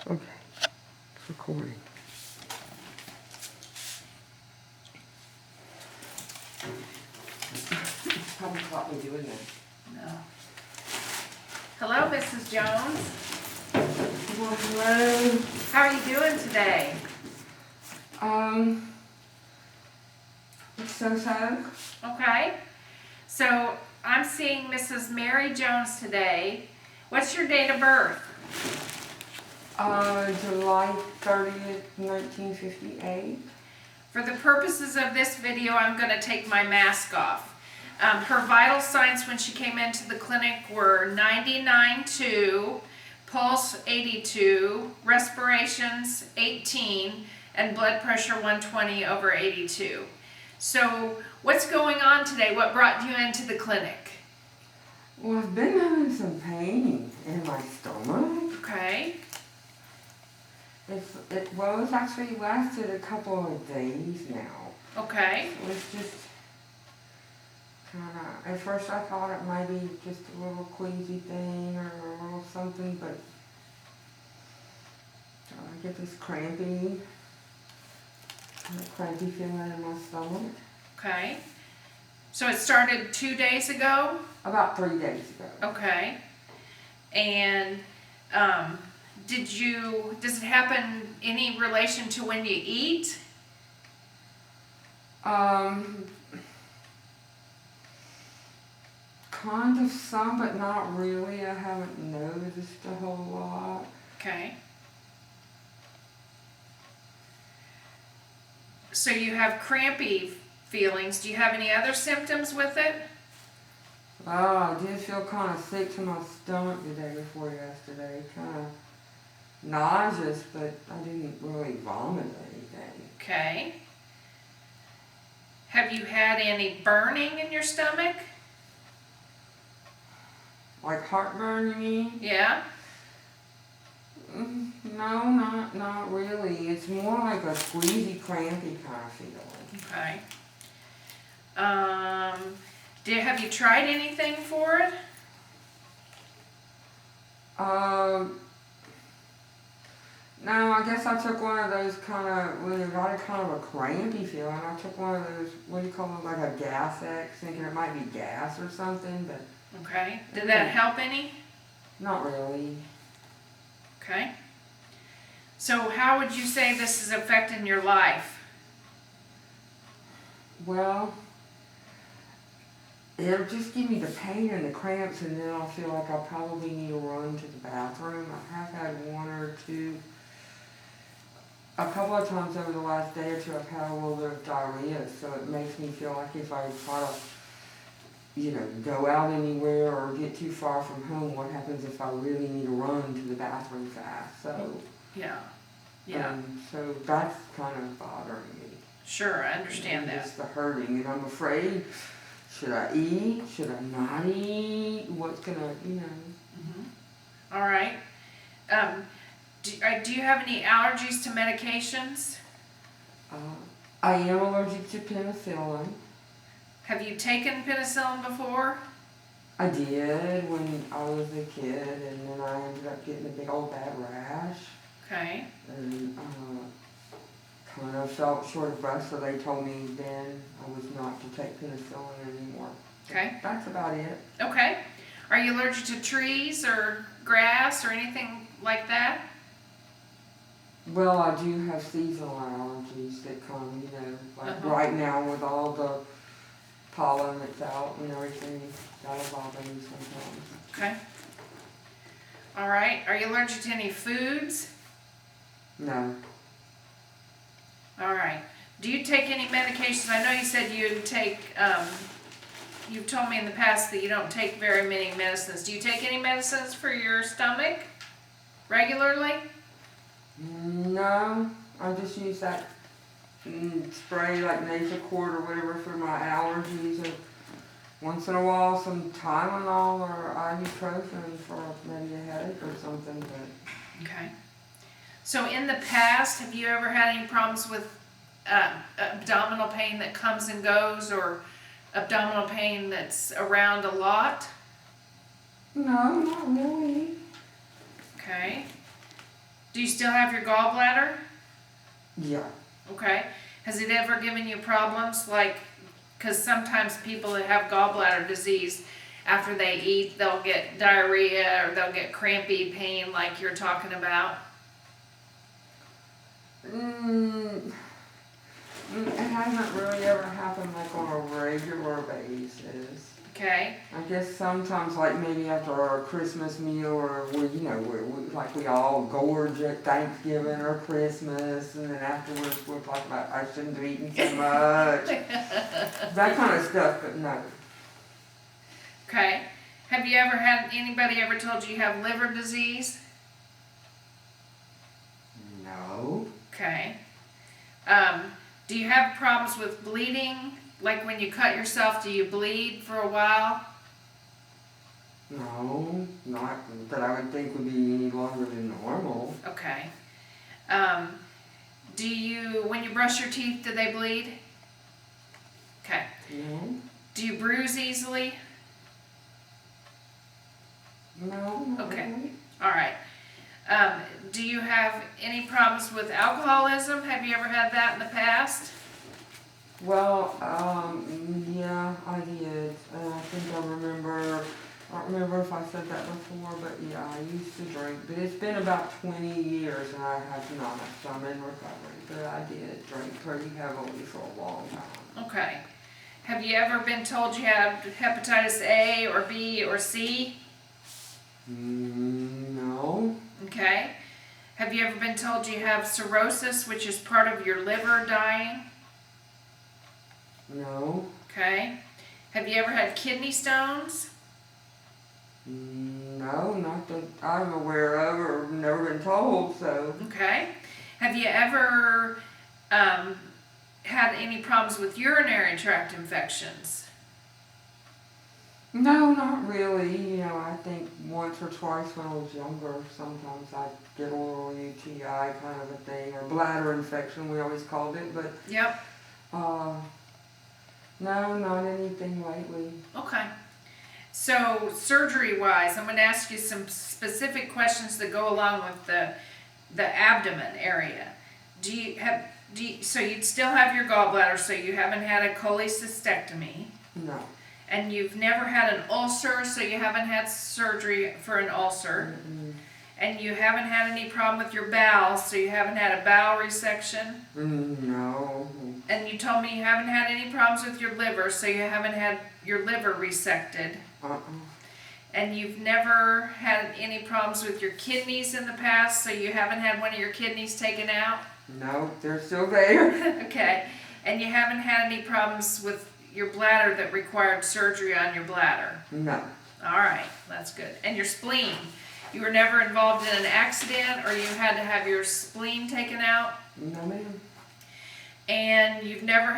Okay, it's recording. Probably caught me doing that. No. Hello, Mrs. Jones. Well, hello. How are you doing today? So. Okay. So I'm seeing Mrs. Mary Jones today. What's your date of birth? July 30th, 1958. For the purposes of this video, I'm going to take my mask off. Her vital signs when she came into the clinic were 99.2, pulse 82, respirations 18, and blood pressure 120/82. So what's going on today? What brought you into the clinic? Well, I've been having some pain in my stomach. Okay. It's actually lasted a couple of days now. Okay. So it's just at first I thought it might be just a little queasy thing or a little something, but I get this crampy feeling in my stomach. Okay. So it started 2 days ago? About 3 days ago. Okay. And does it happen any relation to when you eat? Kind of some, but not really. I haven't noticed a whole lot. Okay. So you have crampy feelings. Do you have any other symptoms with it? Oh, I did feel kind of sick to my stomach the day before yesterday. Kind of nauseous, but I didn't really vomit or anything. Okay. Have you had any burning in your stomach? Like heartburn, you mean? Yeah. No, not really. It's more like a squeezy, crampy kind of feeling. Okay. Have you tried anything for it? No, I guess I took one of those when it got a kind of a crampy feeling, I took one of those, what do you call them, like a gas X, thinking it might be gas or something, but... Okay. Did that help any? Not really. Okay. So how would you say this is affecting your life? Well, it'll just give me the pain and the cramps, and then I'll feel like I'll probably need to run to the bathroom. I have had a couple of times over the last day or two, I've had a little bit of diarrhea, so it makes me feel like if I try to, go out anywhere or get too far from home, what happens if I really need to run to the bathroom fast? So, Yeah. So that's kind of bothering me. Sure, I understand that. Just the hurting, and I'm afraid, should I eat? Should I not eat? What's gonna, Mm-hmm. All right. Do you have any allergies to medications? I am allergic to penicillin. Have you taken penicillin before? I did when I was a kid, and then I ended up getting a big old bad rash. Okay. And kind of felt short of breath, so they told me then I was not to take penicillin anymore. Okay. That's about it. Okay. Are you allergic to trees or grass or anything like that? Well, I do have seasonal allergies that come, right now with all the pollen that's out and everything, that'll bother me sometimes. Okay. All right. Are you allergic to any foods? No. All right. Do you take any medications? I know you said you take, you've told me in the past that you don't take very many medicines. Do you take any medicines for your stomach regularly? No, I just use that spray like Nasacort or whatever for my allergies, and once in a while some Tylenol or ibuprofen for maybe a headache or something. But okay. So in the past, have you ever had any problems with abdominal pain that comes and goes, or abdominal pain that's around a lot? No, not really. Okay. Do you still have your gallbladder? Yeah. Okay. Has it ever given you problems? Like, because sometimes people that have gallbladder disease, after they eat, they'll get diarrhea or they'll get crampy pain like you're talking about. It hasn't really ever happened like on a regular basis. Okay. I guess sometimes, like maybe after our Christmas meal, or we all gorge at Thanksgiving or Christmas, and then afterwards we're talking about I shouldn't have eaten so much, that kind of stuff. But no. Okay. Have you ever had anybody ever told you have liver disease? No. Okay. Do you have problems with bleeding? Like when you cut yourself, do you bleed for a while? No, not that I would think would be any longer than normal. Okay. When you brush your teeth, do they bleed? Okay. No. Do you bruise easily? No. Not Okay. really. All right. Do you have any problems with alcoholism? Have you ever had that in the past? Well, yeah, I did. I think I remember. I don't remember if I said that before, but yeah, I used to drink. But it's been about 20 years and I have not. So I'm in recovery. But I did drink pretty heavily for a long time. Okay. Have you ever been told you had hepatitis A or B or C? No. Okay. Have you ever been told you have cirrhosis, which is part of your liver dying? No. Okay. Have you ever had kidney stones? No, not that I'm aware of or never been told, so. Okay. Have you ever had any problems with urinary tract infections? No, not really. You know, I think once or twice when I was younger, sometimes I'd get a little UTI kind of a thing, or bladder infection, we always called it, but Yep. no, not anything lately. Okay. So surgery-wise, I'm going to ask you some specific questions that go along with the abdomen area. So you'd still have your gallbladder, so you haven't had a cholecystectomy. No. And you've never had an ulcer, so you haven't had surgery for an ulcer. Mm-mm. And you haven't had any problem with your bowels, so you haven't had a bowel resection. No. And you told me you haven't had any problems with your liver, so you haven't had your liver resected. And you've never had any problems with your kidneys in the past, so you haven't had one of your kidneys taken out? No, they're still there. Okay. And you haven't had any problems with your bladder that required surgery on your bladder? No. All right, that's good. And your spleen? You were never involved in an accident or you had to have your spleen taken out? No, ma'am. And you've never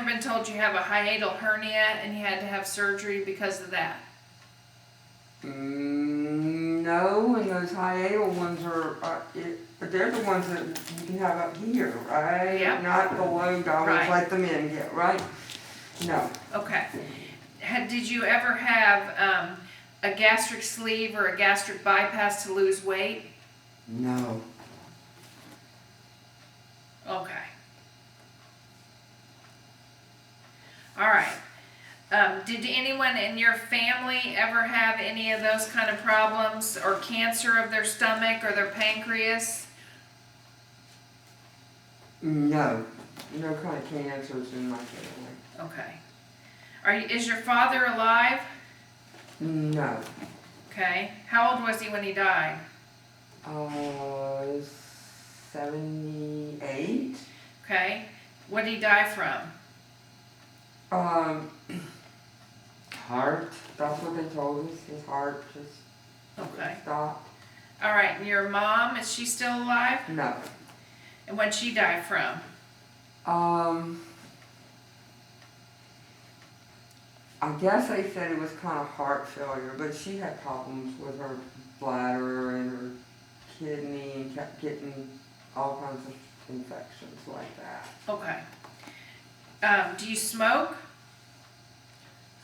been told you have a hiatal hernia and you had to have surgery because of that? No, and those hiatal ones they're the ones that you can have up here, right? Yep. Not the low dollars Right. like the men get, right? No. Okay. Did you ever have a gastric sleeve or a gastric bypass to lose weight? No. Okay. All right. Did anyone in your family ever have any of those kind of problems or cancer of their stomach or their pancreas? No. No kind of cancers in my family. Okay. Is your father alive? No. Okay. How old was he when he died? 78. Okay. What did he die from? Heart. That's what they told us. His heart just stopped. All right. And your mom, is she still alive? No. And what'd she die from? I guess they said it was kind of heart failure, but she had problems with her bladder and her kidney and kept getting all kinds of infections like that. Okay. Do you smoke?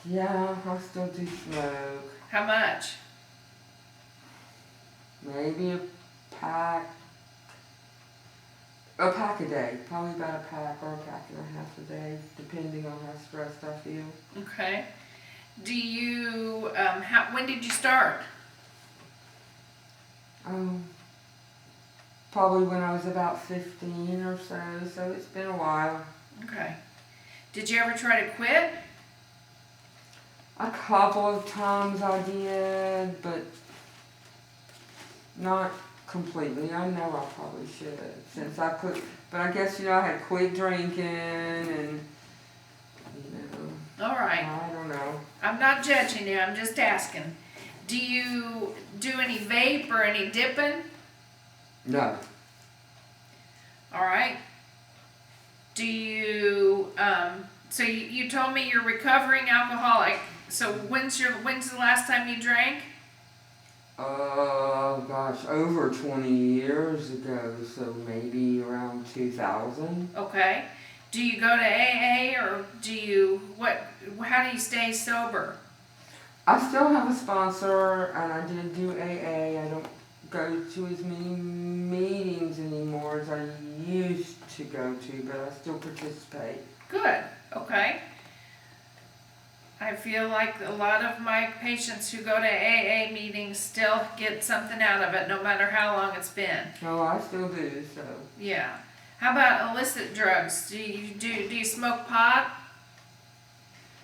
Yeah, I still do smoke. How much? Maybe a pack, a pack a day, probably about a pack or a pack and a half a day, depending on how stressed I feel. Okay. Do you, when did you start? Probably when I was about 15 or so it's been a while. Okay. Did you ever try to quit? A couple of times I did, but not completely. I know I probably should have, since I could, but I guess, I had quit drinking and, All right. I don't know. I'm not judging you, I'm just asking. Do you do any vape or any dipping? No. All right. Do you, so you told me you're recovering alcoholic. So when's the last time you drank? Gosh, over 20 years ago, so maybe around 2000. Okay. Do you go to AA or how do you stay sober? I still have a sponsor, and I did do AA. I don't go to as many meetings anymore as I used to go to, but I still participate. Good. Okay. I feel like a lot of my patients who go to AA meetings still get something out of it, no matter how long it's been. Oh, I still do, so. Yeah. How about illicit drugs? Do you smoke pot?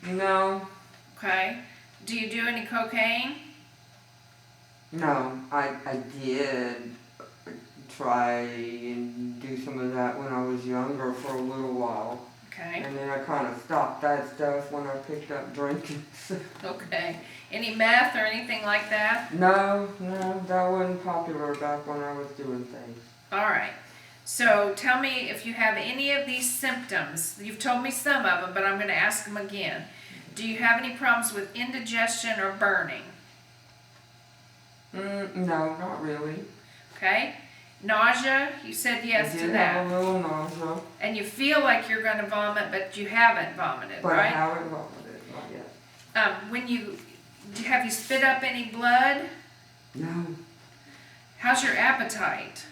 No. Okay. Do you do any cocaine? No, I did try and do some of that when I was younger for a little while. Okay. And then I kind of stopped that stuff when I picked up drinking. Okay. Any meth or anything like that? No, that wasn't popular back when I was doing things. All right. So tell me if you have any of these symptoms. You've told me some of them, but I'm going to ask them again. Do you have any problems with indigestion or burning? No, not really. Okay. Nausea, you said yes to I did that. have a little nausea. And you feel like you're going to vomit, but you haven't vomited, But I right? haven't vomited, not yet. Have you spit up any blood? No. How's your appetite?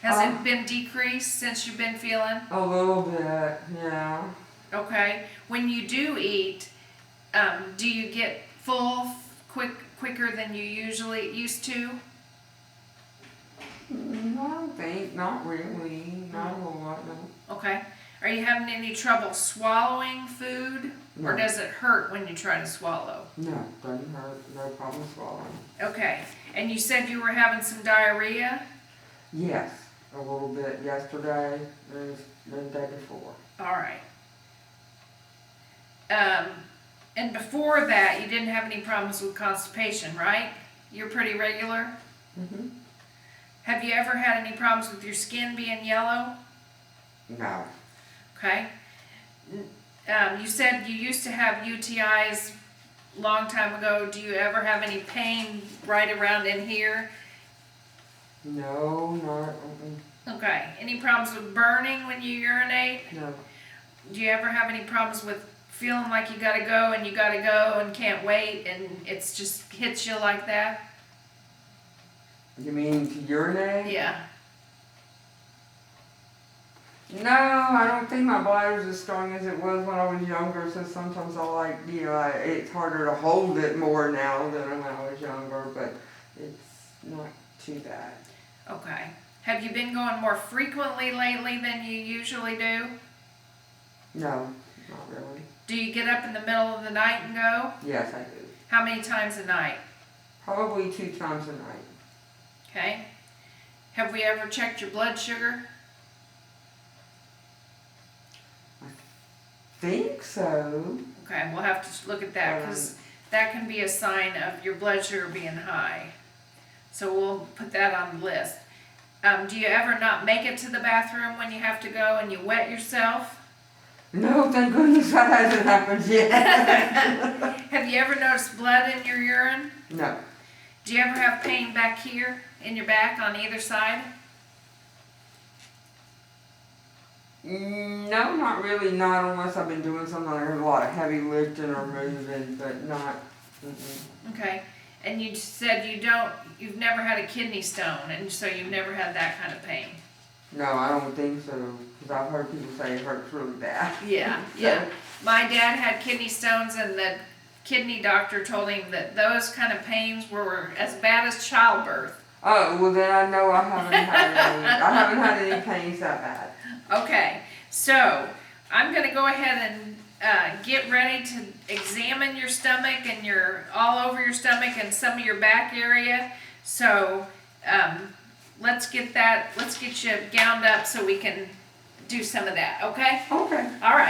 Has it been decreased since you've been feeling? A little bit, yeah. Okay. When you do eat, do you get full quicker than you usually used to? I don't think, not really, not a whole lot, no. Okay. Are you having any trouble swallowing food? No. Or does it hurt when you try to swallow? No, doesn't hurt, no problem swallowing. Okay. And you said you were having some diarrhea? Yes, a little bit yesterday and the day before. All right. And before that, you didn't have any problems with constipation, right? You're pretty regular? Mm-hmm. Have you ever had any problems with your skin being yellow? No. Okay. You said you used to have UTIs long time ago. Do you ever have any pain right around in here? No, not. Okay. Any problems with burning when you urinate? No. Do you ever have any problems with feeling like you gotta go and can't wait and it's just hits you like that? You mean to urinate? Yeah. No, I don't think my bladder's as strong as it was when I was younger, so sometimes it's harder to hold it more now than when I was younger, but it's not too bad. Okay. Have you been going more frequently lately than you usually do? No, not really. Do you get up in the middle of the night and go? Yes, I do. How many times a night? Probably 2 times a night. Okay. Have we ever checked your blood sugar? Think so. Okay, we'll have to look at that because that can be a sign of your blood sugar being high. So we'll put that on the list. Do you ever not make it to the bathroom when you have to go and you wet yourself? No, thank goodness that hasn't happened yet. Have you ever noticed blood in your urine? No. Do you ever have pain back here in your back on either side? No, not really. Not unless I've been doing something like a lot of heavy lifting or moving, but not. Okay. And you said you've never had a kidney stone, and so you've never had that kind of pain. No, I don't think so, because I've heard people say it hurts really bad. Yeah, yeah. My dad had kidney stones, and the kidney doctor told him that those kind of pains were as bad as childbirth. Oh, well then I know I haven't had any pains that bad. Okay, so I'm gonna go ahead and get ready to examine your stomach and all over your stomach and some of your back area. So let's get you gowned up so we can do some of that, okay? Okay. All right.